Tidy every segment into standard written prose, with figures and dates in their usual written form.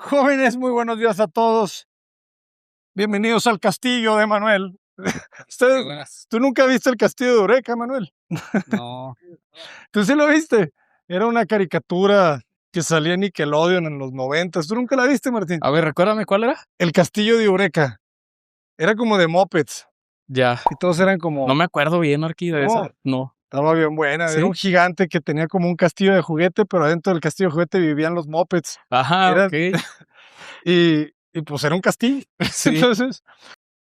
Jóvenes, muy buenos días a todos. Bienvenidos al castillo de Manuel. ¿Tú nunca viste el castillo de Eureka, Manuel? No. ¿Tú sí lo viste? Era una caricatura que salía en Nickelodeon en los 90. ¿Tú nunca la viste, Martín? A ver, recuérdame, ¿cuál era? El castillo de Eureka. Era como de Muppets. Ya. Y todos eran como... No me acuerdo bien, Arqui, de esa. No. Estaba bien buena. ¿Sí? Era un gigante que tenía como un castillo de juguete, pero adentro del castillo de juguete vivían los Muppets. Ajá, Eran... ok. y pues era un castillo. Sí. Entonces...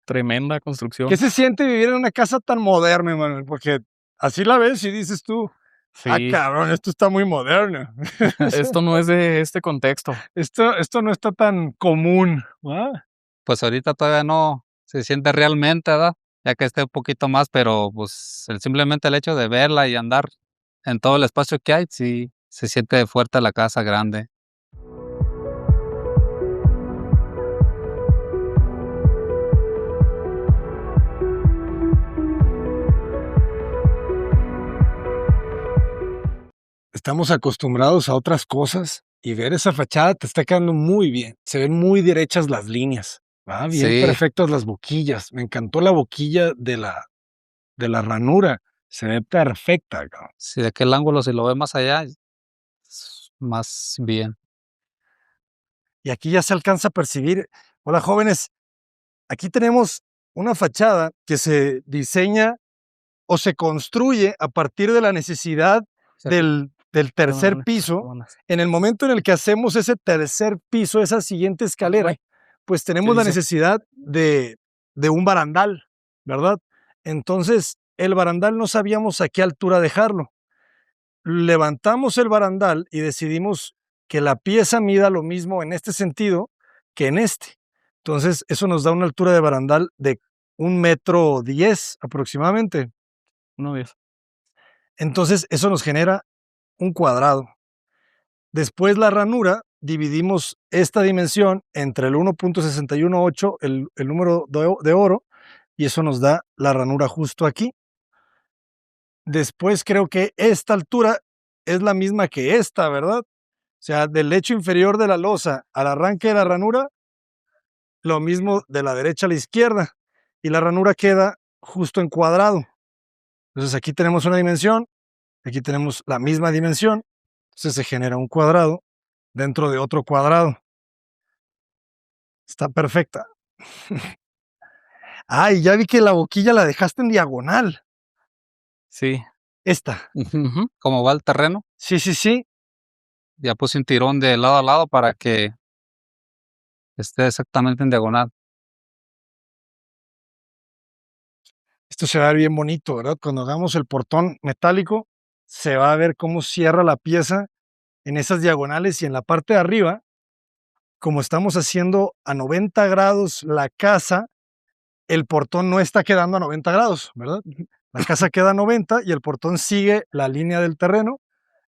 Tremenda construcción. ¿Qué se siente vivir en una casa tan moderna, Manuel? Porque así la ves y dices tú, Sí. cabrón, esto está muy moderno. Esto no es de este contexto. Esto no está tan común. Pues ahorita todavía no se siente realmente, ¿verdad? Ya que esté un poquito más, pero pues simplemente el hecho de verla y andar en todo el espacio que hay, sí, se siente fuerte la casa grande. Estamos acostumbrados a otras cosas y ver esa fachada te está quedando muy bien. Se ven muy derechas las líneas. Bien Sí. perfectas las boquillas. Me encantó la boquilla de la ranura. Se ve perfecta, cabrón. Si de aquel ángulo, si lo ve más allá, es más bien. Y aquí ya se alcanza a percibir. Hola, jóvenes. Aquí tenemos una fachada que se diseña o se construye a partir de la necesidad del tercer piso. En el momento en el que hacemos ese tercer piso, esa siguiente escalera, pues tenemos la necesidad de un barandal, ¿verdad? Entonces, el barandal no sabíamos a qué altura dejarlo. Levantamos el barandal y decidimos que la pieza mida lo mismo en este sentido que en este. Entonces, eso nos da una altura de barandal de 1,10 m aproximadamente. 1,10. Entonces, eso nos genera un cuadrado. Después la ranura, dividimos esta dimensión entre el 1,618, el número de oro, y eso nos da la ranura justo aquí. Después creo que esta altura es la misma que esta, ¿verdad? O sea, del lecho inferior de la losa al arranque de la ranura, lo mismo de la derecha a la izquierda, y la ranura queda justo en cuadrado. Entonces aquí tenemos una dimensión, aquí tenemos la misma dimensión, entonces se genera un cuadrado dentro de otro cuadrado. Está perfecta. Y ya vi que la boquilla la dejaste en diagonal. Sí. Esta. ¿Cómo va el terreno? Sí, sí, sí. Ya puse un tirón de lado a lado para que esté exactamente en diagonal. Esto se va a ver bien bonito, ¿verdad? Cuando hagamos el portón metálico, se va a ver cómo cierra la pieza en esas diagonales y en la parte de arriba, como estamos haciendo a 90 grados la casa, el portón no está quedando a 90 grados, ¿verdad? La casa queda a 90 y el portón sigue la línea del terreno.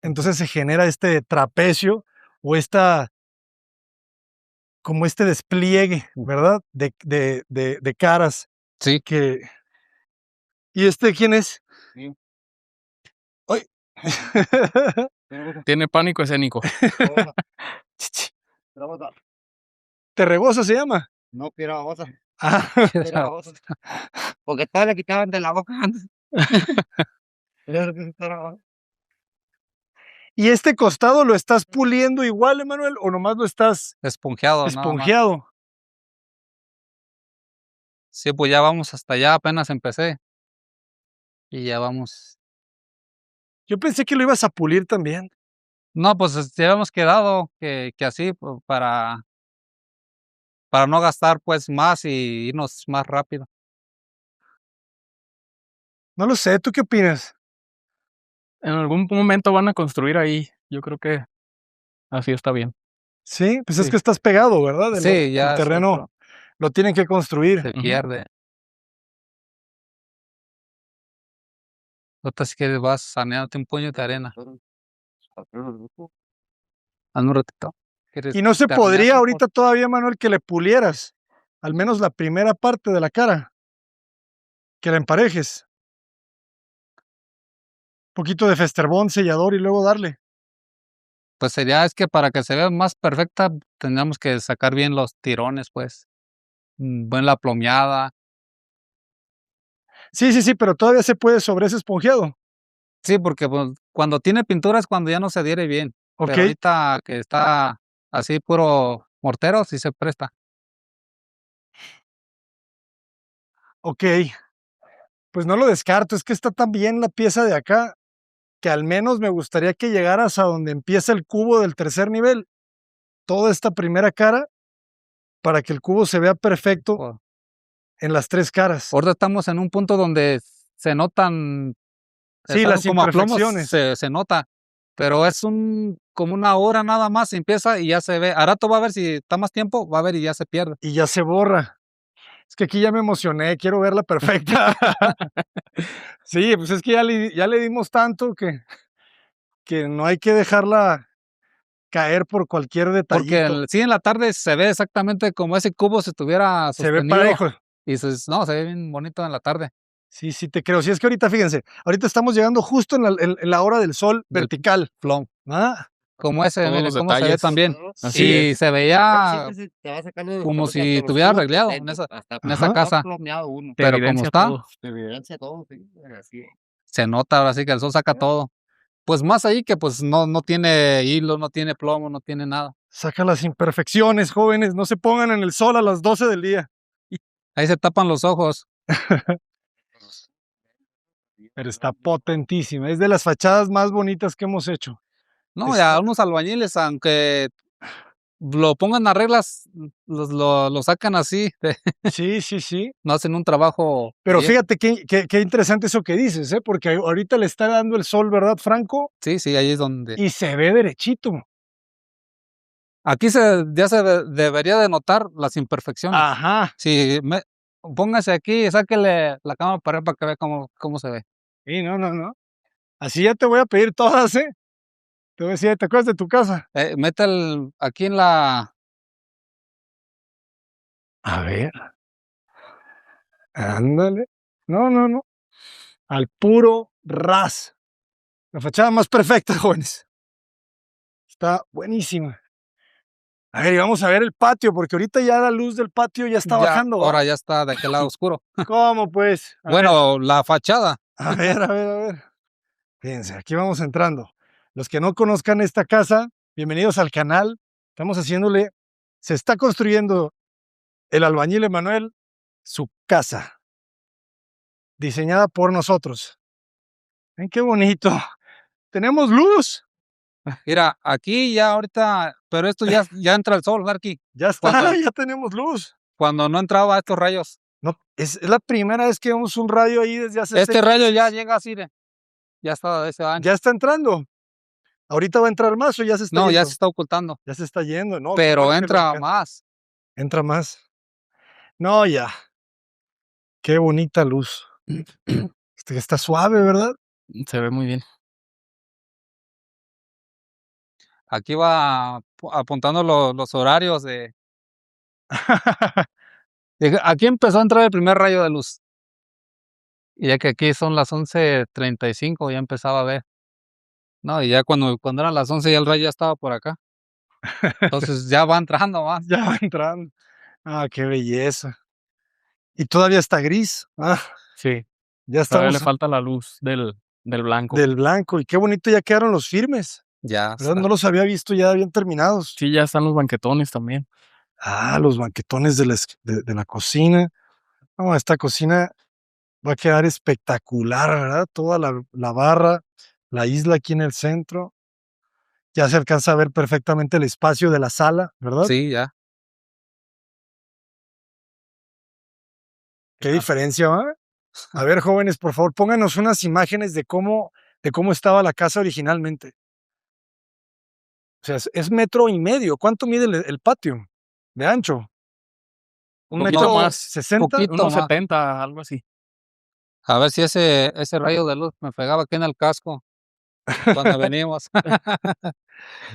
Entonces se genera este trapecio o como este despliegue, ¿verdad? De caras. Sí. ¿Y este quién es? Sí. ¡Ay! Tiene pánico escénico. ¿Terregosa se llama? No, piedra babosa. Piedra babosa. Porque todas le quitaban de la boca antes. ¿Y este costado lo estás puliendo igual, Emanuel, o nomás lo estás Esponjeado, esponjeado? Sí, pues ya vamos hasta allá, apenas empecé. Y ya vamos. Yo pensé que lo ibas a pulir también. No, pues ya hemos quedado que así, pues, para no gastar pues más y irnos más rápido. No lo sé, ¿tú qué opinas? En algún momento van a construir ahí. Yo creo que así está bien. Sí, pues es Sí. que estás pegado, ¿verdad? Sí, ya el terreno lo tienen que construir. se pierde. Ahorita si quieres vas saneándote un puño de arena. Hazme un ratito. Y no se podría ahorita todavía, Manuel, que le pulieras al menos la primera parte de la cara, que la emparejes. Un poquito de festerbón, sellador y luego darle. Pues sería, es que para que se vea más perfecta, tendríamos que sacar bien los tirones, pues. La plomeada. Sí, sí, sí, pero todavía se puede sobre ese esponjeado. Sí, porque pues, cuando tiene pintura es cuando ya no se adhiere bien. Ok, Pero ahorita que está así puro mortero, sí se presta. ok. Pues no lo descarto, es que está tan bien la pieza de acá que al menos me gustaría que llegaras a donde empieza el cubo del tercer nivel, toda esta primera cara, para que el cubo se vea perfecto O- en las 3 caras. Ahorita estamos en un punto donde se notan, Sí, algo las como a plomos, imperfecciones. se nota. Pero es como una hora nada más, empieza y ya se ve. A rato va a ver si está más tiempo, va a ver y ya se pierde. Y ya se borra. Es que aquí ya me emocioné, quiero verla perfecta. Sí, pues es que ya le dimos tanto que no hay que dejarla caer por cualquier Porque detallito. sí, en la tarde se ve exactamente como ese cubo se estuviera Se ve sostenido. parejo. Y dices, no, se ve bien bonito en la tarde. Sí, sí te creo. Sí, es que ahorita fíjense, ahorita estamos llegando justo en la hora del sol Del vertical. plom. Ah, Como ese, Todos mire los cómo se ve detalles. también. Así Y es. se veía Te va sacando como hasta si los estuviera cubos por arreglado dentro, hasta en esa ajá. casa. plomeado uno. Te Pero como evidencia está, todo. Te evidencia todo, sí, así es. se nota ahora sí que el sol saca todo. Pues más ahí que pues no tiene hilo, no tiene plomo, no tiene nada. Saca las imperfecciones, jóvenes. No se pongan en el sol a las 12 del día. Ahí se tapan los ojos. Pero está potentísima. Es de las fachadas más bonitas que hemos hecho. No, Está- ya unos albañiles, aunque lo pongan a reglas, lo sacan así, Sí, sí, sí. no hacen un trabajo Pero bien. fíjate qué interesante eso que dices, ¿eh? Porque ahorita le está dando el sol, ¿verdad, Franco? Sí, sí, ahí es donde. Y se ve derechito. Aquí ya debería de notar las imperfecciones. Ajá. Si póngase aquí y sáquele la cámara para arriba para que vea cómo se ve. Sí, no, no, no. Así ya te voy a pedir todas, ¿eh? Te voy a decir, ¿te acuerdas de tu casa? Mete aquí en la. A ver, ándale. No, no, no. Al puro ras. La fachada más perfecta, jóvenes. Está buenísima. A ver, y vamos a ver el patio, porque ahorita ya la luz del patio ya está Ya, bajando, ¿va? ahora ya está de aquel lado oscuro. ¿Cómo pues? A ver, Bueno, la fachada. a ver, a ver, a ver. Fíjense, aquí vamos entrando. Los que no conozcan esta casa, bienvenidos al canal. Estamos haciéndole, se está construyendo el albañil Emanuel su casa, diseñada por nosotros. Ven qué bonito. Tenemos luz. Mira, aquí ya ahorita, pero esto ya entra el sol, Darky. Ya está, Cuando, ya tenemos luz. cuando no entraba estos rayos. No, es la primera vez que vemos un rayo ahí desde hace Este 6 rayo ya meses. llega así ya está de ese ancho. Ya está entrando. Ahorita va a entrar más o ya se está No, ya yendo. se está ocultando, Ya se está yendo, no, qué pero bueno que lo entra alcanza. más. Entra más. No, ya. Qué bonita luz. Está suave, ¿verdad? Se ve muy bien. Aquí va apuntando los horarios aquí empezó a entrar el primer rayo de luz. Y ya que aquí son las 11:35, ya empezaba a ver. No, y ya cuando eran las 11 ya el rayo ya estaba por acá. Entonces ya va entrando más. Ya va entrando. Ah, qué belleza. Y todavía está gris. Ah, Sí. ya Todavía le estamos falta la luz del blanco. del blanco. Y qué bonito ya quedaron los firmes. Ya ¿Verdad? está. No los había visto ya bien terminados. Sí, ya están los banquetones también. Ah, los banquetones de la cocina. No, esta cocina va a quedar espectacular, ¿verdad? Toda la barra, la isla aquí en el centro. Ya se alcanza a ver perfectamente el espacio de la sala, ¿verdad? Sí, ya. Qué diferencia, ¿va? A ver, jóvenes, por favor, pónganos unas imágenes de cómo estaba la casa originalmente. O sea, es metro y medio. ¿Cuánto mide el patio de ancho? ¿Un Poquito metro más, 60? poquito. Unos más. 70, algo así. A ver si ese rayo de luz me pegaba aquí en el casco cuando venimos.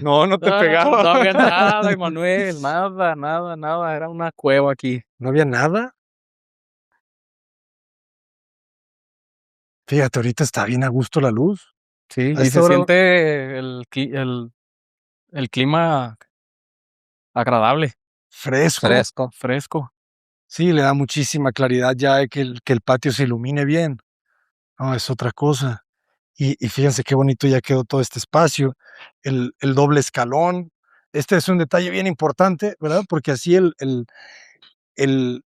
No, no te No, pegaba. no había nada, Emanuel, nada, nada, nada. Era una cueva aquí. ¿No había nada? Fíjate, ahorita está bien a gusto la luz. Sí, A y esta se hora siente el el clima agradable, fresco. Fresco. fresco. Sí, le da muchísima claridad ya de que el patio se ilumine bien. No, es otra cosa. Y fíjense qué bonito ya quedó todo este espacio, el doble escalón. Este es un detalle bien importante, ¿verdad? Porque así el, el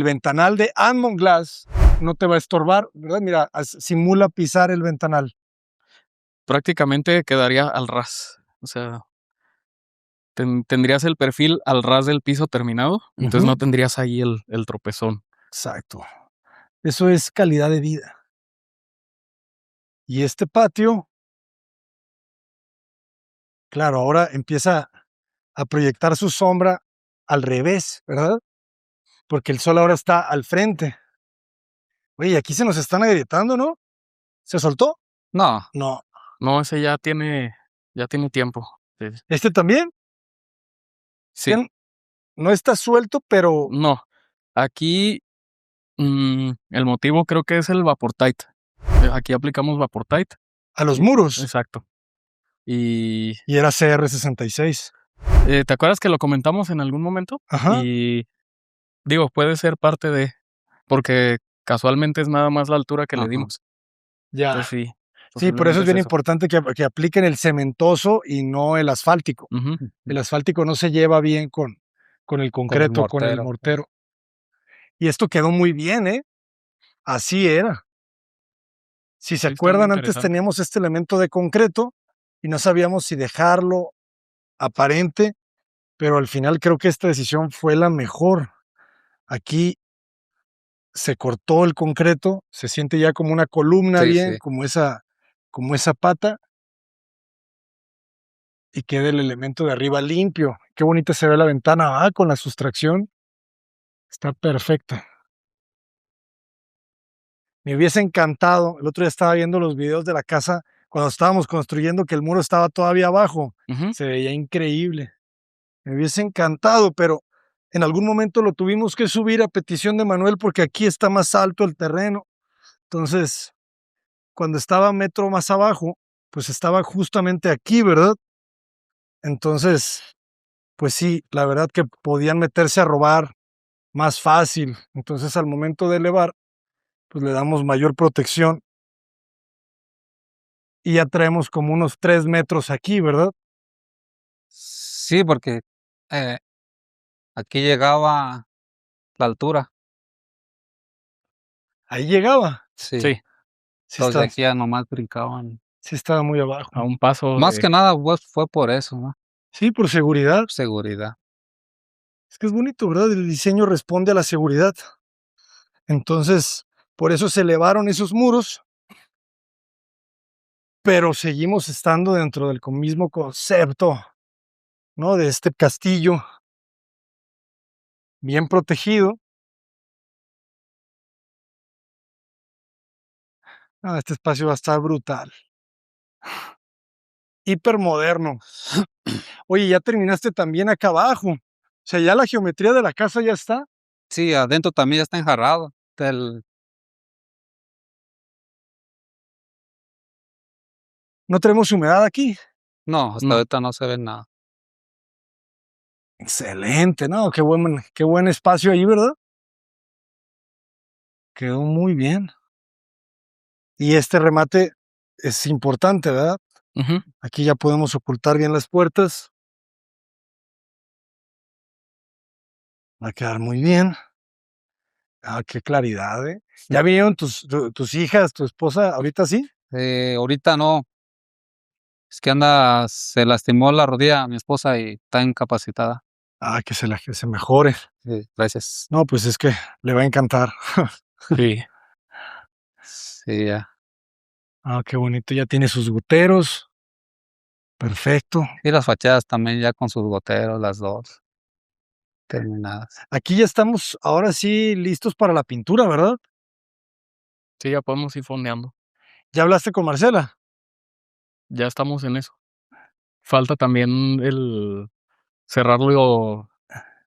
ventanal de Admont Glass no te va a estorbar, ¿verdad? Mira, simula pisar el ventanal. Prácticamente quedaría al ras. O sea, tendrías el perfil al ras del piso terminado, entonces Ujú. no tendrías ahí el tropezón. Exacto. Eso es calidad de vida. Y este patio, claro, ahora empieza a proyectar su sombra al revés, ¿verdad? Porque el sol ahora está al frente. Oye, aquí se nos están agrietando, ¿no? ¿Se soltó? No, No. No, ese ya tiene tiempo. Sí. ¿Este también? Sí, No está suelto, pero no. Aquí el motivo creo que es el Vaportite. Aquí aplicamos Vaportite. a los muros. Exacto. Y Y era CR66. ¿te acuerdas que lo comentamos en algún momento? Ajá. Y digo, puede ser parte de, porque casualmente es nada más la altura que le Ajá. dimos. Ya. Entonces sí. Sí, por eso posiblemente es bien eso. importante que apliquen el cementoso y no el asfáltico. Ujú. El asfáltico no se lleva bien con el concreto, con el mortero. mortero. Y esto quedó muy bien, ¿eh? Así era. Si se Sí, está muy acuerdan, antes interesante. teníamos este elemento de concreto y no sabíamos si dejarlo aparente, pero al final creo que esta decisión fue la mejor. Aquí se cortó el concreto, se siente ya como una columna Sí, bien, sí. como esa pata, y queda el elemento de arriba limpio. Qué bonita se ve la ventana, con la sustracción. Está perfecta. Me hubiese encantado, el otro día estaba viendo los videos de la casa cuando estábamos construyendo, que el muro estaba todavía abajo. Ujú. Se veía increíble. Me hubiese encantado, pero en algún momento lo tuvimos que subir a petición de Manuel porque aquí está más alto el terreno. Entonces, cuando estaba metro más abajo, pues estaba justamente aquí, ¿verdad? Entonces, pues sí, la verdad que podían meterse a robar más fácil. Entonces, al momento de elevar, pues le damos mayor protección y ya traemos como unos 3 metros aquí, ¿verdad? Sí, porque eh, aquí llegaba la altura. Ahí llegaba. Sí. Sí, Sí, Los de aquí ya nomás brincaban. sí estaba muy abajo. a un paso Más de... que nada, pues, fue por eso, ¿no? Sí, por seguridad. Seguridad. Es que es bonito, ¿verdad? El diseño responde a la seguridad. Entonces, por eso se elevaron esos muros, pero seguimos estando dentro del mismo concepto, ¿no? De este castillo bien protegido. Este espacio va a estar brutal. Hipermoderno. Oye, ya terminaste también acá abajo. O sea, ya la geometría de la casa ya está. Sí, adentro también ya está enjarrado. No tenemos humedad aquí. No, hasta No. ahorita no se ve nada. Excelente, ¿no? Qué buen espacio ahí, ¿verdad? Quedó muy bien. Y este remate es importante, ¿verdad? Ujú. Aquí ya podemos ocultar bien las puertas. Va a quedar muy bien. Qué claridad, ¿eh? ¿Ya vinieron tus hijas, tu esposa, ahorita sí? Ahorita no. Es que se lastimó la rodilla a mi esposa y está incapacitada. Que se mejore. Sí, gracias. No, pues es que le va a encantar. Sí. Sí, ya. Qué bonito. Ya tiene sus goteros. Perfecto. Y las fachadas también ya con sus goteros, las dos terminadas. Aquí ya estamos ahora sí listos para la pintura, ¿verdad? Sí, ya podemos ir fondeando. ¿Ya hablaste con Marcela? Ya estamos en eso. Falta también el cerrar lo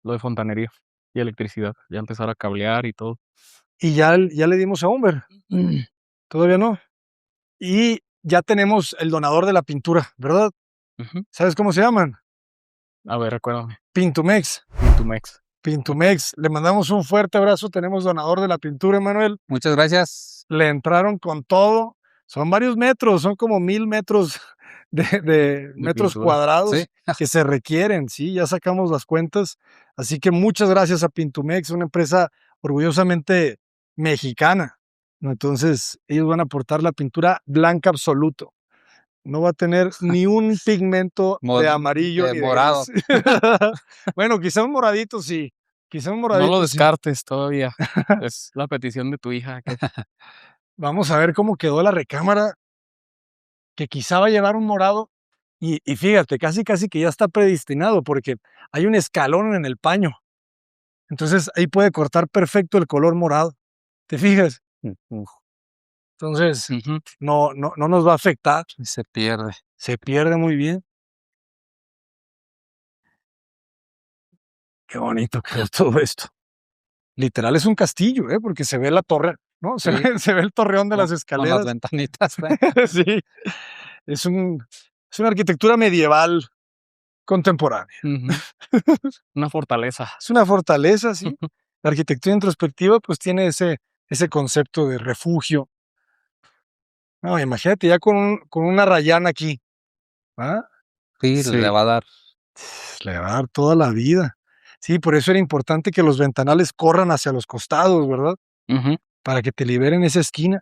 de fontanería y electricidad. Ya empezar a cablear y todo. Y ya le dimos a Humber. Todavía no. Y ya tenemos el donador de la pintura, ¿verdad? Ujú. ¿Sabes cómo se llaman? A ver, recuérdame. Pintumex. Pintumex. Pintumex. Le mandamos un fuerte abrazo. Tenemos donador de la pintura, Emanuel. Muchas gracias. Le entraron con todo. Son varios metros, son como 1000 metros de metros pintura. cuadrados Sí. que se requieren, sí, ya sacamos las cuentas. Así que muchas gracias a Pintumex, una empresa orgullosamente mexicana, ¿no? Entonces, ellos van a aportar la pintura blanca absoluto. No va a tener ni un pigmento Mo- de amarillo de ni morado. de gris. Bueno, quizá un moradito sí, quizá un No moradito lo sí. descartes todavía. Es la petición de tu hija. que- Vamos a ver cómo quedó la recámara, que quizá va a llevar un morado. Y fíjate, casi que ya está predestinado porque hay un escalón en el paño. Entonces ahí puede cortar perfecto el color morado. ¿Te fijas? Ujú. Entonces Ujú. no nos va a afectar. Y se pierde. Se pierde muy bien. Qué bonito quedó todo esto. Literal es un castillo, ¿eh? Porque se ve la torre, ¿no? Se Sí. ve, se ve el torreón de las Con las escaleras. ventanitas. Sí. Es es una arquitectura medieval contemporánea. Ujú. Una fortaleza. Es una fortaleza, sí. La arquitectura introspectiva, pues tiene ese concepto de refugio. No, imagínate ya con una rayana aquí. ¿Ah? Sí, Sí. le va a dar. Le va a dar toda la vida. Sí, por eso era importante que los ventanales corran hacia los costados, ¿verdad? Ujú. Para que te liberen esa esquina.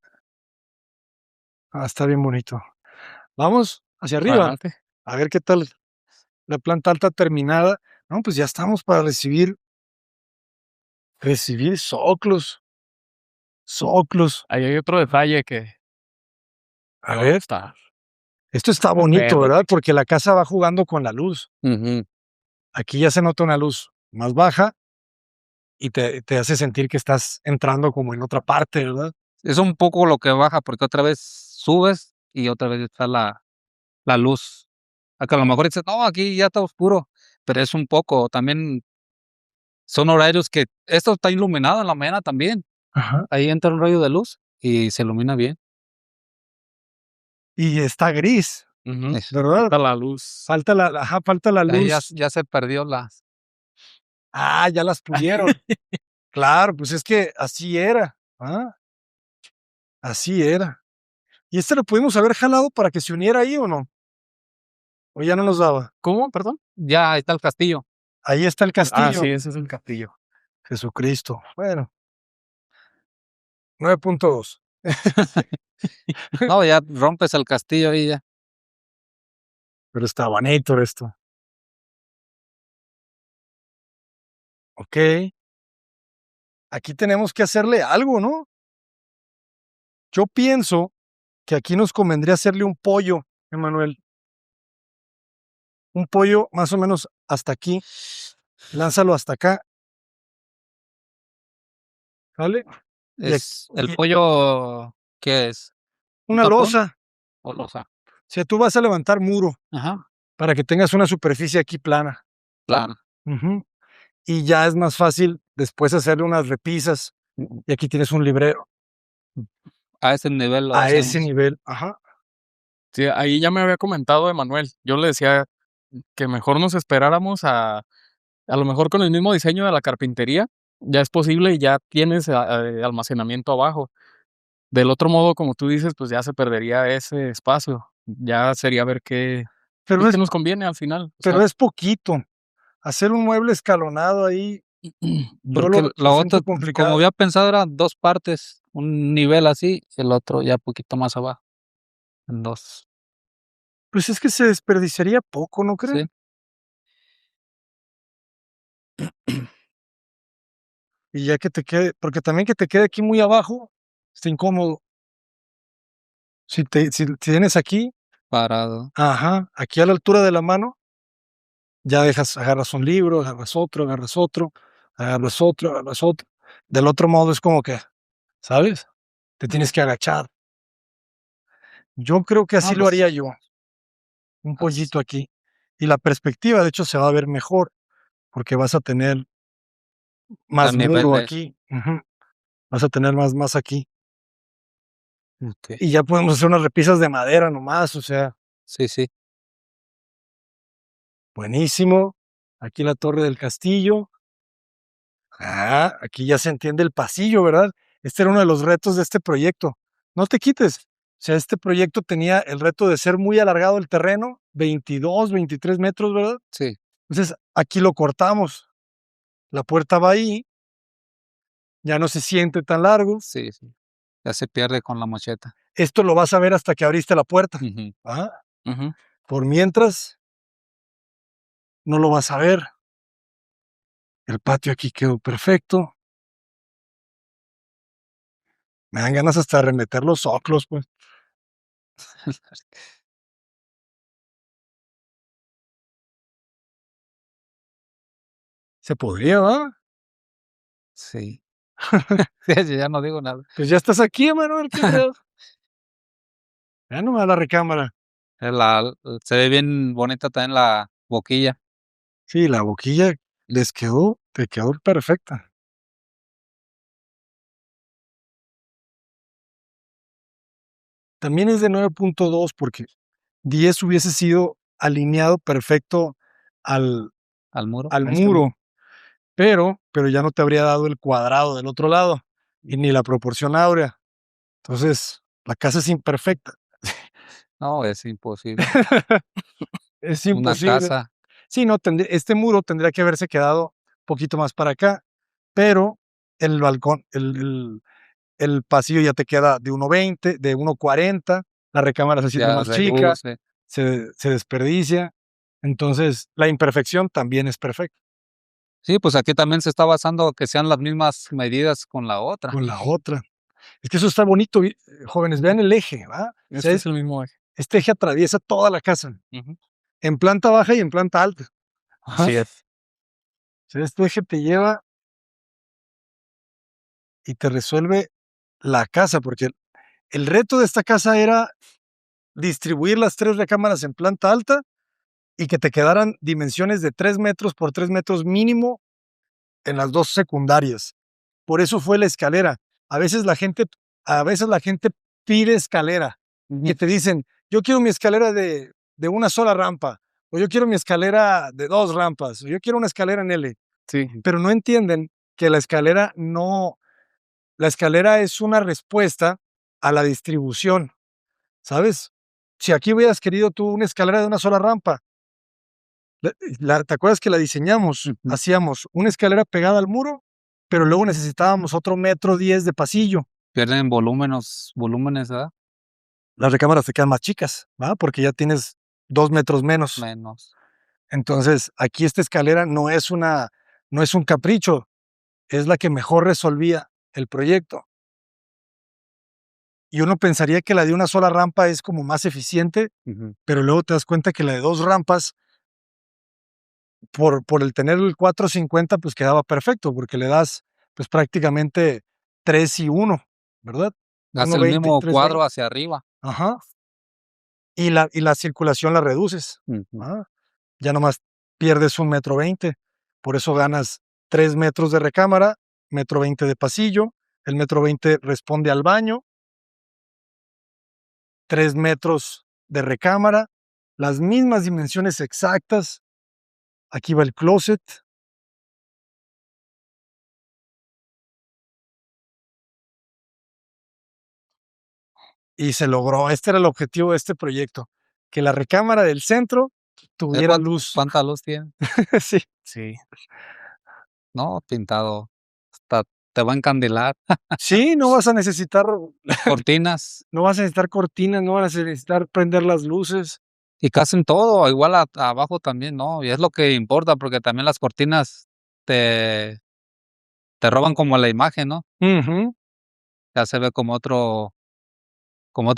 Ah, está bien bonito. Vamos hacia arriba, Adelante. a ver qué tal la planta alta terminada. No, pues ya estamos para recibir soclos. Soclos. Ahí hay otro detalle que A me va a ver, gustar. esto está Muy bonito, verde. ¿verdad? Porque la casa va jugando con la luz. Ujú. Aquí ya se nota una luz más baja y te hace sentir que estás entrando como en otra parte, ¿verdad? Es un poco lo que baja, porque otra vez subes y otra vez está la luz. Acá a lo mejor dices, no, aquí ya está oscuro, pero es un poco. También son horarios que esto está iluminado en la mañana también. Ajá. Ahí entra un rayo de luz y se ilumina bien. Y está gris, Ujú. Es- ¿verdad? Falta la luz. Falta la Ahí luz. ya se perdió la. Ah, ya las pulieron. Claro, pues es que así era. ¿Ah? Así era. ¿Y este lo pudimos haber jalado para que se uniera ahí o no? ¿O ya no nos daba? ¿Cómo? Perdón. Ya ahí está el castillo. Ahí está el castillo. Ah, sí, ese es el castillo. Jesucristo. Bueno. 9.2. No, ya rompes el castillo ahí ya. Pero está bonito esto. Ok. Aquí tenemos que hacerle algo, ¿no? Yo pienso que aquí nos convendría hacerle un pollo, Emanuel. Un pollo más o menos hasta aquí. Lánzalo hasta acá. ¿Vale? Y Es el y pollo, ¿qué es? ¿Un una tapón losa. o losa? Si tú vas a levantar muro Ajá, para que tengas una superficie aquí plana. claro. Ujú. Y ya es más fácil después hacerle unas repisas. Y aquí tienes un librero. A ese nivel lo A ese hacemos. nivel. Ajá. Sí, ahí ya me había comentado Emanuel. Yo le decía que mejor nos esperáramos a lo mejor con el mismo diseño de la carpintería, ya es posible y ya tienes almacenamiento abajo. Del otro modo, como tú dices, pues ya se perdería ese espacio. Ya sería ver qué, Pero pues, es, qué nos conviene al final. O pero sea, es poquito. Hacer un mueble escalonado ahí, yo Porque lo lo siento otro, como complicado. había pensado, eran dos partes, un nivel así, y el otro ya poquito más abajo, en dos. Pues es que se desperdiciaría poco, ¿no crees? Sí, Y ya que te quede, porque también que te quede aquí muy abajo, está incómodo. Si tienes aquí, parado. ajá, aquí a la altura de la mano, ya agarras un libro, agarras otro, agarras otro, agarras otro, agarras otro. Del otro modo es como que, ¿sabes? Te tienes que agachar. Yo creo que así Ah, lo pues, haría yo, un as- pollito aquí. Y la perspectiva, de hecho, se va a ver mejor, porque vas a tener a más muro niveles. aquí. Ujú. Vas a tener más aquí. Ok. Y ya podemos hacer unas repisas de madera nomás, o sea, Sí, sí. Buenísimo. Aquí la torre del castillo. Aquí ya se entiende el pasillo, ¿verdad? Este era uno de los retos de este proyecto. No te quites. O sea, este proyecto tenía el reto de ser muy alargado el terreno, 22, 23 metros, ¿verdad? Sí, Entonces, aquí lo cortamos. La puerta va ahí, ya no se siente tan largo. sí. Ya se pierde con la mocheta. Esto lo vas a ver hasta que abriste la puerta. Ujú. ¿Ah? Ujú. Por mientras, no lo vas a ver. El patio aquí quedó perfecto. Me dan ganas hasta de remeter los soclos, pues. Se podría, ¿verdad? Sí. Sí, ya no digo nada. Pues ya estás aquí, Emanuel, ¿qué pedo? Ya no me da la recámara. Se ve bien bonita también la boquilla. Sí, la boquilla te quedó perfecta. También es de 9.2 porque 10 hubiese sido alineado perfecto al, Al muro. al A este muro, pero ya no te habría dado el cuadrado del otro lado y ni la proporción áurea. Entonces, la casa es imperfecta. No, es imposible. Es Una imposible. casa. Sí, no, este muro tendría que haberse quedado un poquito más para acá, pero el balcón, el pasillo ya te queda de 1.20, de 1.40, la recámara se siente Ya más chica, reduce. se desperdicia. Entonces, la imperfección también es perfecta Sí, pues aquí también se está basando que sean las mismas medidas con la otra. con la otra. Es que eso está bonito, jóvenes, vean el eje, ¿va? O sea, Este es el mismo eje. este eje atraviesa toda la casa, Ujú. en planta baja y en planta alta. Ajá. Así es. O sea, este eje te lleva y te resuelve la casa, porque el reto de esta casa era distribuir las 3 recámaras en planta alta y que te quedaran dimensiones de 3 metros por 3 metros mínimo en las 2 secundarias. Por eso fue la escalera. A veces la gente, a veces la gente pide escalera, que te dicen, yo quiero mi escalera de una sola rampa, o yo quiero mi escalera de 2 rampas, o yo quiero una escalera en L, Sí. pero no entienden que la escalera es una respuesta a la distribución, ¿sabes? Si aquí hubieras querido tú una escalera de una sola rampa, ¿te acuerdas que la diseñamos? Ujú. Hacíamos una escalera pegada al muro, pero luego necesitábamos otro 1.10 m de pasillo. Pierden volúmenes, ¿verdad? Las recámaras te quedan más chicas, ¿va? Porque ya tienes 2 metros menos. Menos. Entonces, aquí esta escalera no es un capricho, es la que mejor resolvía el proyecto. Y uno pensaría que la de una sola rampa es como más eficiente, Ujú. pero luego te das cuenta que la de 2 rampas, por el tener el 450, pues quedaba perfecto, porque le das, pues prácticamente 3 y 1, ¿verdad? Hace el 1.20 y mismo 3.20. cuadro hacia arriba. Ajá. Y la circulación la reduces. Ujú. Ah, ya nomás pierdes 1.20 m. Por eso ganas 3 metros de recámara, 1.20 m de pasillo, el 1.20 m responde al baño, 3 metros de recámara, las mismas dimensiones exactas. Aquí va el closet. Y se logró. Este era el objetivo de este proyecto, que la recámara del centro tuviera luz. ¿Cuánta luz tiene? Sí. Sí. No, pintado. Hasta te va a encandilar. Sí, no vas a necesitar, Cortinas. no vas a necesitar cortinas, no vas a necesitar prender las luces. Y casi en todo, igual abajo también, ¿no? Y es lo que importa, porque también las cortinas te, te roban como la imagen, ¿no? Ujú. Ya se ve como otro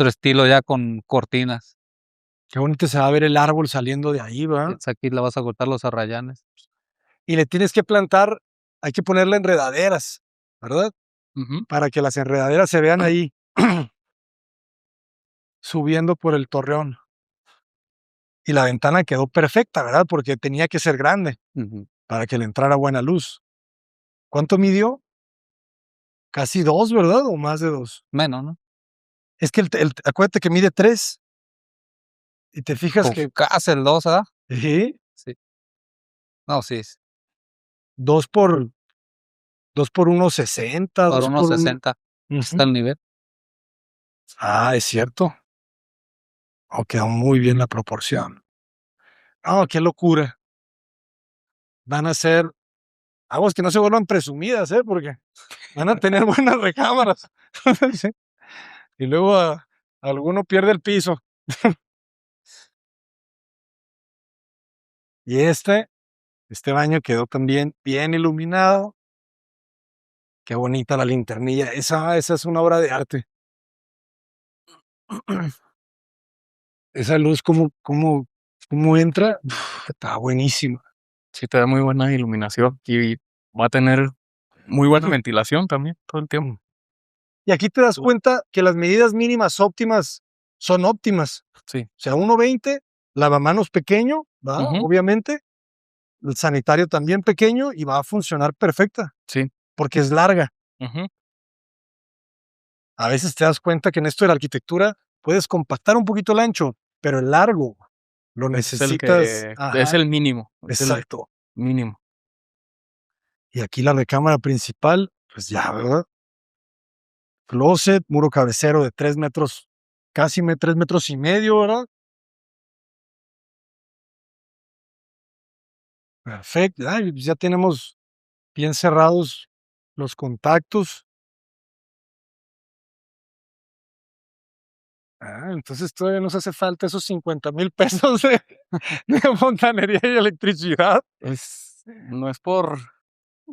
estilo ya con cortinas. Qué bonito se va a ver el árbol saliendo de ahí, ¿va? Es aquí le vas a cortar los arrayanes. Y le tienes que plantar, hay que ponerle enredaderas, ¿verdad? Ujú. Para que las enredaderas se vean ahí subiendo por el torreón. Y la ventana quedó perfecta, ¿verdad? Porque tenía que ser grande Ujú. para que le entrara buena luz. ¿Cuánto midió? Casi 2, ¿verdad? O más de 2. Menos, ¿no? Es que acuérdate que mide 3. Y te fijas Como que casi el 2, ¿verdad? sí, Sí. No, sí, 2 por 1.60, por 2 unos por 60 Ujú. está el nivel. Ah, es cierto. Oh, quedó muy bien la proporción. Oh, qué locura. Van a ser aguas que no se vuelvan presumidas, porque van a tener buenas recámaras. Sí. Y luego alguno pierde el piso. Y este baño quedó también bien iluminado. Qué bonita la linternilla. Esa es una obra de arte. Esa luz, cómo entra, está buenísima. Sí, te da muy buena iluminación y va a tener muy buena ventilación también todo el tiempo. Y aquí te das cuenta que las medidas mínimas óptimas son óptimas. Sí. O sea, 1.20, lavamanos pequeño, ¿va? Ujú. Obviamente. El sanitario también pequeño y va a funcionar perfecta, Sí. porque es larga. Ujú. A veces te das cuenta que en esto de la arquitectura puedes compactar un poquito el ancho, pero el largo lo Es el necesitas. que es Ajá, el mínimo, es el exacto. mínimo. Y aquí la recámara principal, pues ya, ¿verdad? Closet, muro cabecero de 3 metros, casi 3 metros y medio, ¿verdad? Perfecto. Ay, pues ya tenemos bien cerrados los contactos. Entonces todavía nos hace falta esos 50,000 pesos de fontanería y electricidad. No es por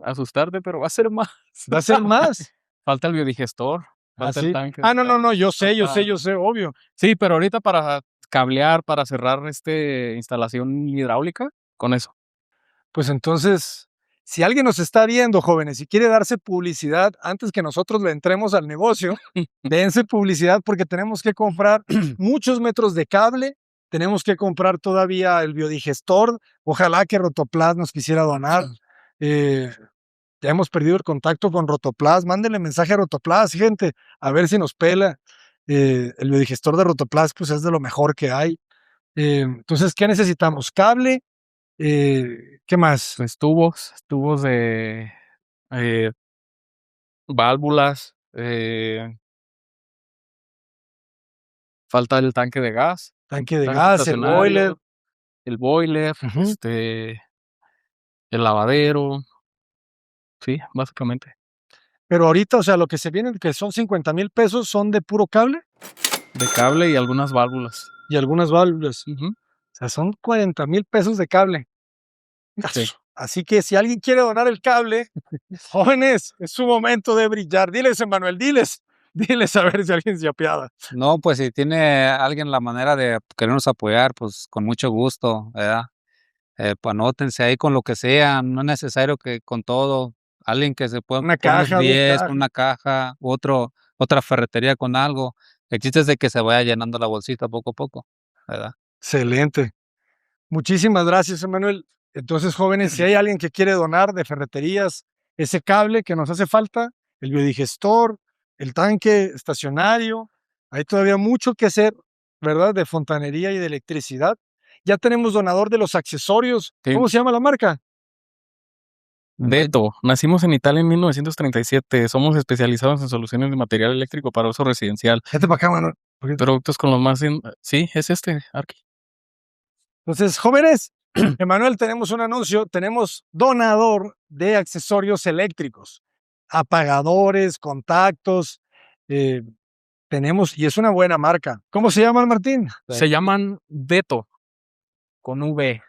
asustarte, pero va a ser más. Va a ser más. Falta el biodigestor, ¿Ah, falta el sí? tanque. No, yo sé, falta- obvio. Sí, pero ahorita para cablear, para cerrar instalación hidráulica, con eso. Pues entonces, si alguien nos está viendo, jóvenes, y quiere darse publicidad antes que nosotros le entremos al negocio, dense publicidad porque tenemos que comprar muchos metros de cable, tenemos que comprar todavía el biodigestor, ojalá que Rotoplas nos quisiera donar. Ya hemos perdido el contacto con Rotoplas, mándenle mensaje a Rotoplas, gente, a ver si nos pela. El biodigestor de Rotoplas, pues es de lo mejor que hay. Entonces, ¿qué necesitamos? Cable, ¿qué más? Pues tubos de válvulas, falta el tanque de gas, Tanque de tanque gas, el boiler. estacionario, el boiler, Ujú. el lavadero, sí, básicamente. Pero ahorita, o sea, lo que se viene, que son 50,000 pesos, son de puro cable De cable y algunas válvulas. y algunas válvulas. Ujú. O sea, son 40,000 pesos de cable. Sí. Así que si alguien quiere donar el cable, jóvenes, es su momento de brillar. Diles, Emanuel, diles a ver si alguien se apiada. No, pues si tiene alguien la manera de querernos apoyar, pues con mucho gusto, ¿verdad? Pues anótense ahí con lo que sea, no es necesario que con todo, alguien que se pueda Una con unos caja, 2 10, cajas. con una caja, otra ferretería con algo. El chiste es de que se vaya llenando la bolsita poco a poco, ¿verdad? Excelente. Muchísimas gracias, Emanuel. Entonces, jóvenes, si hay alguien que quiere donar de ferreterías ese cable que nos hace falta, el biodigestor, el tanque estacionario, hay todavía mucho que hacer, ¿verdad? De fontanería y de electricidad. Ya tenemos donador de los accesorios. Sí. ¿Cómo se llama la marca? Deto, nacimos en Italia en 1937. Somos especializados en soluciones de material eléctrico para uso residencial. Vete para acá, Manuel. Productos con los más... Sí, es Arqui. Entonces, jóvenes, Emanuel, tenemos un anuncio. Tenemos donador de accesorios eléctricos, apagadores, contactos. Tenemos, y es una buena marca. ¿Cómo se llama, Martín? Se llaman Deto, con V.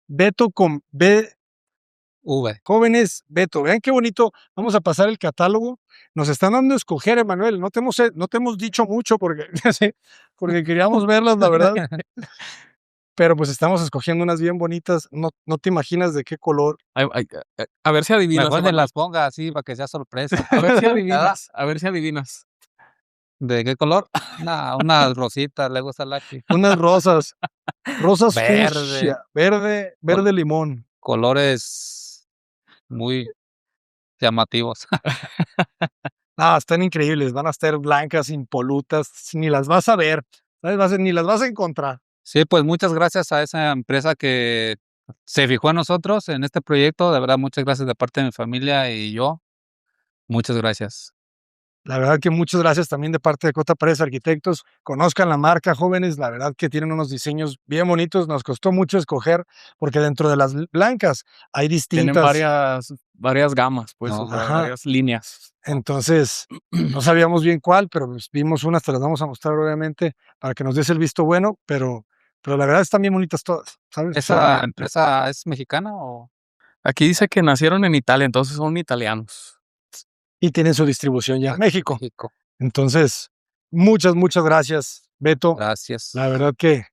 Beto con B. V. Jóvenes, Beto. Vean qué bonito. Vamos a pasar el catálogo. Nos están dando a escoger, Emanuel. No te hemos dicho mucho porque, sí, porque queríamos verlas, la verdad. Pero pues estamos escogiendo unas bien bonitas. No te imaginas de qué color. A ver si adivinas. Mejor ni Emanuel. las ponga así para que sea sorpresa. A ver si ¿Verdad? adivinas. A ver si adivinas. ¿De qué color? Unas rositas, le gusta la que Unas rosas. Rosas Verde. fucsia. Verde limón. colores muy llamativos. Están increíbles. Van a estar blancas, impolutas. Ni las vas a ver. ¿Sabes? Ni las vas a encontrar. Sí, pues muchas gracias a esa empresa que se fijó en nosotros, en este proyecto. De verdad, muchas gracias de parte de mi familia y yo. Muchas gracias. La verdad que muchas gracias también de parte de Cota Paredes Arquitectos. Conozcan la marca, jóvenes. La verdad que tienen unos diseños bien bonitos. Nos costó mucho escoger porque dentro de las blancas hay Tienen distintas. varias gamas, pues, No. o sea, Ajá. varias líneas. Entonces, no sabíamos bien cuál, pero pues, vimos unas, te las vamos a mostrar obviamente para que nos des el visto bueno, pero la verdad están bien bonitas todas, ¿sabes? O sea, ¿Esa empresa es mexicana o? Aquí dice que nacieron en Italia, entonces son italianos. y tienen su distribución ya en México. México. Entonces, muchas gracias, Beto. Gracias. La verdad que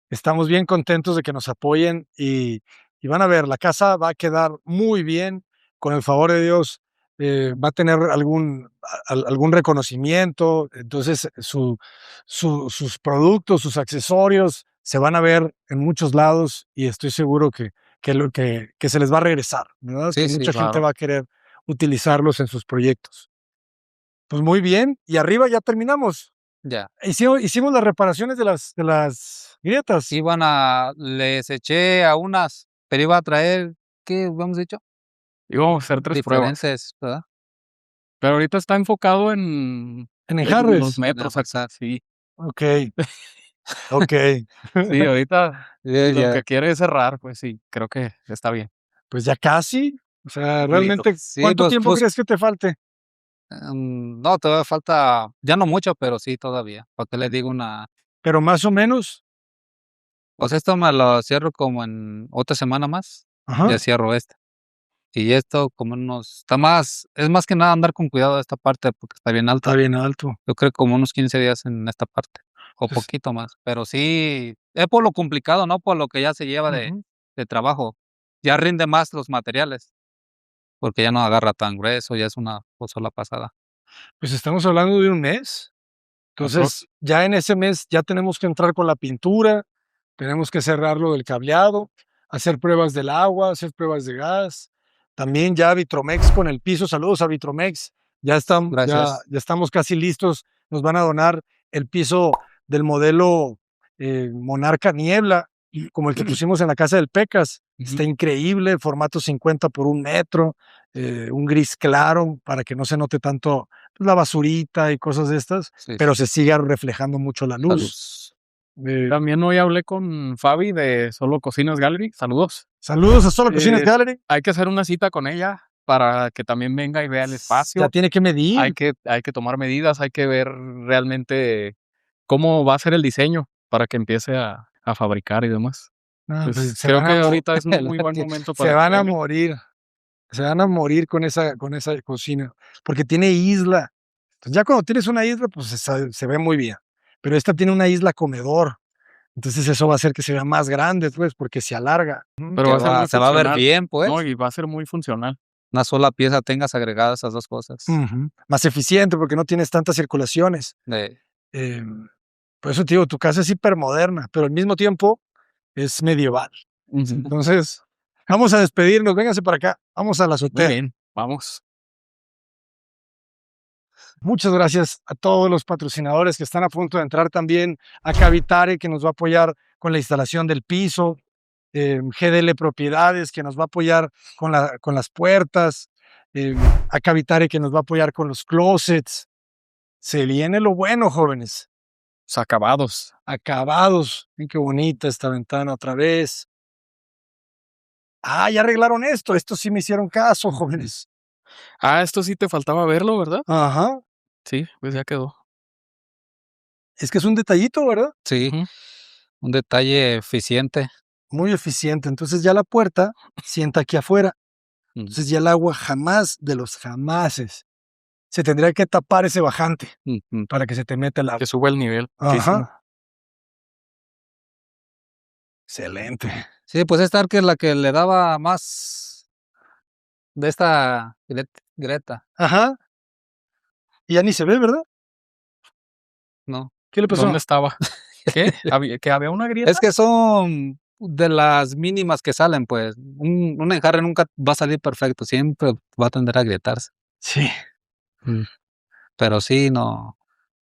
estamos bien contentos de que nos apoyen y van a ver, la casa va a quedar muy bien, con el favor de Dios, va a tener algún reconocimiento, entonces sus productos, sus accesorios se van a ver en muchos lados y estoy seguro que se les va a regresar, ¿verdad? Sí, Que sí, mucha gente claro. va a querer utilizarlos en sus proyectos. Pues muy bien, y arriba ya terminamos. Ya. Hicimos las reparaciones de las grietas. Les eché a unas, pero iba a traer, ¿qué habíamos dicho? Íbamos a hacer 3 pruebas, Diferentes, ¿verdad? pero ahorita está enfocado en En los enjarres. metros, avanzar. sí. Okey, okey. Sí, ahorita Ya, lo ya. que quiere es cerrar, pues sí, creo que está bien. Pues ya casi. O sea, Listo. realmente, Sí, ¿cuánto tiempo crees que te falte? no, todavía falta, ya no mucho, pero sí todavía. ¿Para qué le digo una? Pero más o menos. Pues esto me lo cierro como en otra semana más, ya Ajá. cierro este. Y esto como es más que nada andar con cuidado de esta parte porque está bien Está alta. bien alto. Yo creo como unos 15 días en esta parte, o Pues poquito más, pero sí, es por lo complicado, no por lo que ya se lleva ujú. de trabajo. Ya rinde más los materiales, porque ya no agarra tan grueso, ya es una sola pasada. Pues estamos hablando de un mes. Aprox. Entonces, ya en ese mes ya tenemos que entrar con la pintura, tenemos que cerrar lo del cableado, hacer pruebas del agua, hacer pruebas de gas. También ya Vitromex con el piso, saludos a Vitromex, Gracias. ya estamos casi listos, nos van a donar el piso del modelo Monarca Niebla, como el que pusimos en la casa del Pecas. Ujú. Está increíble, formato 50 por 1 metro, un gris claro para que no se note tanto pues, la basurita y cosas de estas, Sí, pero sí, se siga reflejando mucho la la luz. luz. También hoy hablé con Fabi de Solo Cocinas Gallery. Saludos. Saludos a Solo Cocinas Eh, Gallery. Hay que hacer una cita con ella para que también venga y vea el Ya espacio. tiene que medir. Hay que tomar medidas, hay que ver realmente cómo va a ser el diseño para que empiece a fabricar y demás. No, pues Pues creo que ahorita es un muy buen Que momento se para que van a venga. morir. Se van a morir con esa cocina, porque tiene isla. Entonces, ya cuando tienes una isla, pues se ve muy bien. Pero esta tiene una isla comedor. Entonces eso va a hacer que se vea más grande, pues, porque se alarga. Pero va a ser muy se va a ver funcional. bien, pues. No, y va a ser muy funcional. Una sola pieza tengas agregadas esas 2 cosas. Ujú. Más eficiente porque no tienes tantas circulaciones. De Por eso te digo, tu casa es hipermoderna, pero al mismo tiempo es medieval. Ujú. Entonces, vamos a despedirnos, vénganse para acá, vamos a la Muy azotea. bien, vamos. Muchas gracias a todos los patrocinadores que están a punto de entrar también, a Cavitare, que nos va a apoyar con la instalación del piso, GDL Propiedades, que nos va a apoyar con las puertas, a Cavitare, que nos va a apoyar con los closets. Se viene lo bueno, jóvenes. Los acabados. Acabados. Ven qué bonita esta ventana otra vez. Ah, ya arreglaron esto. Esto sí me hicieron caso, jóvenes. Ah, esto sí te faltaba verlo, ¿verdad? Ajá. Sí, pues ya quedó. Es que es un detallito, ¿verdad? sí, Ujú. un detalle eficiente. Muy eficiente. Entonces ya la puerta sienta aquí afuera. Entonces ya el agua jamás de los jamases se tendría que tapar ese bajante Ujú. para que se te meta el agua. Que sube el nivel. muchísimo. Ajá. Excelente. Sí, pues esta que es la que le daba más de esta grieta, Ajá. Y ya ni se ve, ¿verdad? ¿no? ¿Qué le pasó? ¿Dónde estaba? ¿Qué? ¿Que había una grieta? Es que son de las mínimas que salen, pues. Un enjarre nunca va a salir perfecto, siempre va a tender a agrietarse. Sí. Pero sí, no.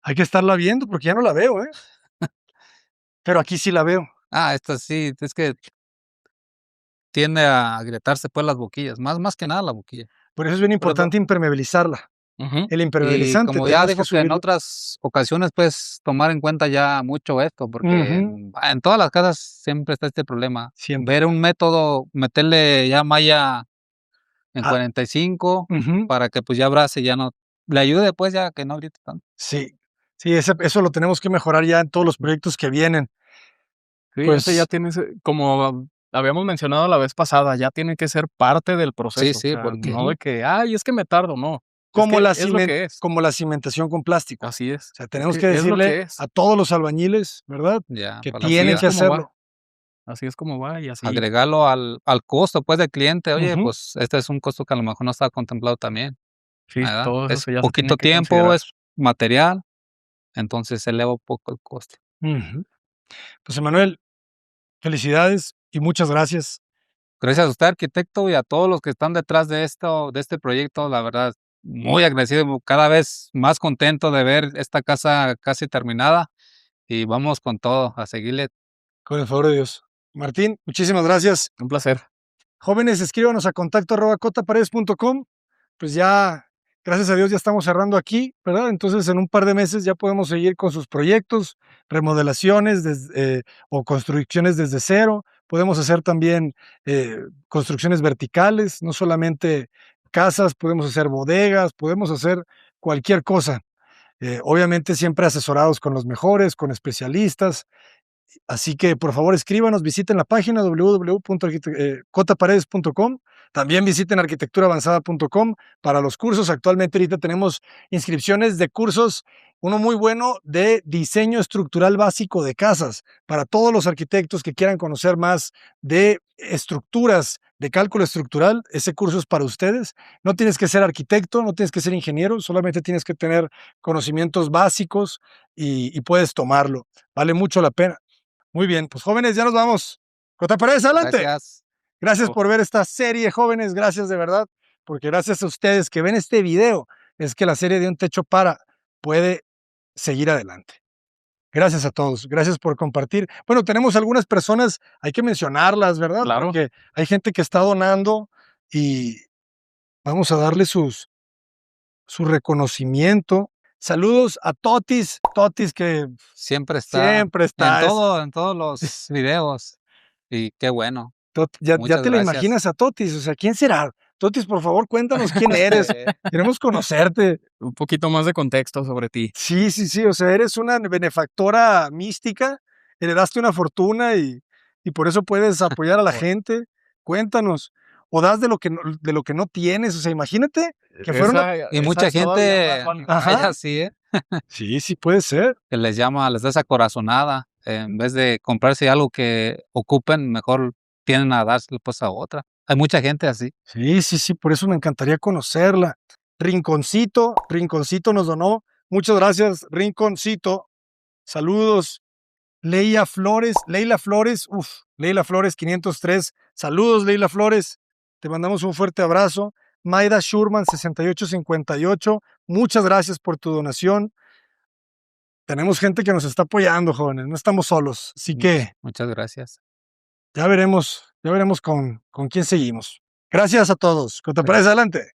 Hay que estarla viendo porque ya no la veo, ¿eh? Pero aquí sí la veo. Esta sí, es que tiende a agrietarse pues las boquillas, más que nada la boquilla. Por eso es bien importante impermeabilizarla. Ujú. El Y impermeabilizante como ya tenemos dijo que en subirle. otras ocasiones, pues tomar en cuenta ya mucho esto, porque Ujú. en todas las casas siempre está este problema. Siempre. Ver un método, meterle ya malla en Ah, 45 ujú. para que pues ya abrace, ya no le ayude pues ya que no grite tanto. Sí, sí, eso lo tenemos que mejorar ya en todos los proyectos que vienen. Sí, ese ya Pues tiene, como habíamos mencionado la vez pasada, ya tiene que ser parte del Sí, proceso. O sí, sea, porque no de que, ay, es que me tardo, no. Es como que la es lo que es. como la cimentación con plástico. Así es. O sea, Es tenemos que que es lo decirle que es. a todos los albañiles, ¿verdad? ya Que para la Así tienen es que próxima, como va. hacerlo. Así es como va y así. agregarlo al costo pues del cliente. Oye, Ujú. pues este es un costo que a lo mejor no estaba contemplado también, Sí, ¿verdad? todo eso Es ya se tiene poquito que tiempo, considerar. es material, entonces se eleva un poco el costo. Ujú. Pues, Emanuel, felicidades y muchas gracias. Gracias a usted, arquitecto, y a todos los que están detrás de esto, de este proyecto, la verdad, muy agradecido, cada vez más contento de ver esta casa casi terminada y vamos con todo, a seguirle. Con el favor de Dios. Martín, muchísimas gracias. Un placer. Jóvenes, escríbanos a contacto@cotaparedes.com. Pues ya, gracias a Dios, ya estamos cerrando aquí, ¿verdad? Entonces, en un par de meses ya podemos seguir con sus proyectos, remodelaciones o construcciones desde cero. Podemos hacer también construcciones verticales, no solamente casas, podemos hacer bodegas, podemos hacer cualquier cosa. Obviamente siempre asesorados con los mejores, con especialistas. Así que por favor escríbanos, visiten la página www.cotaparedes.com. También visiten arquitecturaavanzada.com para los cursos. Actualmente ahorita tenemos inscripciones de cursos, uno muy bueno de diseño estructural básico de casas, para todos los arquitectos que quieran conocer más de estructuras, de cálculo estructural. Ese curso es para ustedes. No tienes que ser arquitecto, no tienes que ser ingeniero, solamente tienes que tener conocimientos básicos y puedes tomarlo. Vale mucho la pena. Muy bien, pues jóvenes, ya nos vamos. Cota Paredes, adelante. Gracias. Gracias Bravo. por ver esta serie, jóvenes. Gracias de verdad, porque gracias a ustedes que ven este video es que la serie de Un Techo Para puede seguir adelante. Gracias a todos. Gracias por compartir. Bueno, tenemos algunas personas, hay que mencionarlas, ¿verdad? Claro. Porque hay gente que está donando y vamos a darle su reconocimiento. Saludos a Totis, que Siempre está siempre está. en todos los videos y qué bueno. Ya Muchas te la gracias. imaginas a Totis, o sea, ¿quién será? Totis, por favor, cuéntanos quién eres. Queremos conocerte. Un poquito más de contexto sobre ti. Sí, sí, sí, o sea, eres una benefactora mística, heredaste una fortuna y por eso puedes apoyar a la gente. Cuéntanos. O das de lo que no tienes, o sea, imagínate que fueron. Y mucha gente Ajá. hay así, Sí, sí, puede ser. que les da esa corazonada. En vez de comprarse algo que ocupen, mejor tienden a dárselo pues a otra. Hay mucha gente así. Sí, sí, sí, por eso me encantaría conocerla. Rinconcito nos donó. Muchas gracias, Rinconcito. Saludos. Leila Flores, Leila Flores 503. Saludos, Leila Flores. Te mandamos un fuerte abrazo. Maida Schurman 6858. Muchas gracias por tu donación. Tenemos gente que nos está apoyando, jóvenes. No estamos solos. Así que Muchas gracias. ya veremos con quién seguimos. Gracias a todos. Contapárez, adelante.